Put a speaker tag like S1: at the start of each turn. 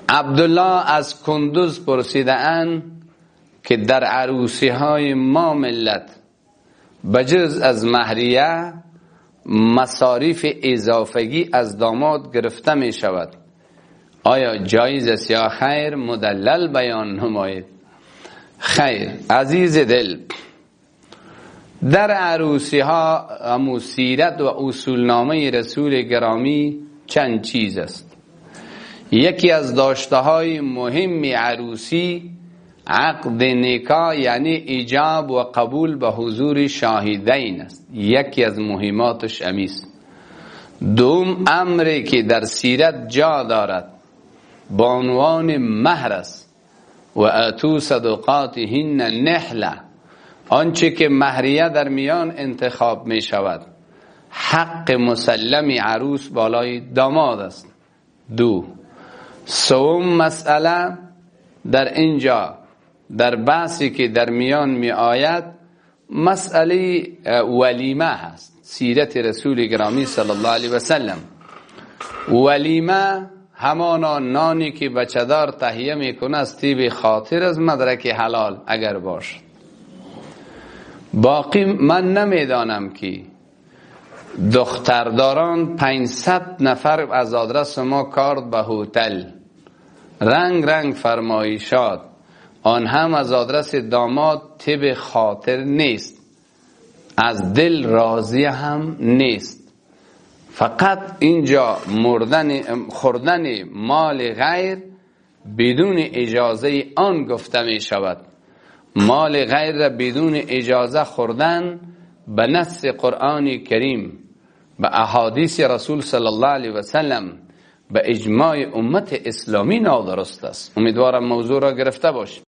S1: عبدالله از کندوز پرسیدند که در عروسی های ما ملت بجز از مهریه مصاریف اضافگی از داماد گرفته می شود، آیا جایز است یا خیر؟ مدلل بیان نمایید. خیر عزیز دل، در عروسی ها همو سیرت و اصولنامه رسول گرامی چند چیز است. یکی از داشته های مهم عروسی عقد نکاح یعنی ایجاب و قبول به حضور شاهدین است. یکی از مهماتش امیست. دوم امری که در سیرت جا دارد با عنوان مهر است و اتو صدقاتهن نحله، آنچه که مهریه در میان انتخاب می شود حق مسلم عروس بالای داماد است. دو سوم مسئله در اینجا در بحثی که در میان می آید مسئله ولیمه هست. سیرت رسول گرامی صلی الله علیه و سلم، ولیمه همانا نانی که بچه‌دار تهیه میکنه از طیب خاطر از مدرک حلال اگر باشد. باقی من نمیدانم که دخترداران 500 نفر از آدرس ما کارد به هتل، رنگ رنگ فرمایشات، آن هم از آدرس داماد طیب خاطر نیست، از دل راضی هم نیست. فقط اینجا خوردن مال غیر بدون اجازه آن گفته می شود. مال غیر را بدون اجازه خوردن به نص قرآن کریم، به احادیث رسول صلی الله علیه و سلم، به اجماع امت اسلامی نادرست است. امیدوارم موضوع را گرفته باشید.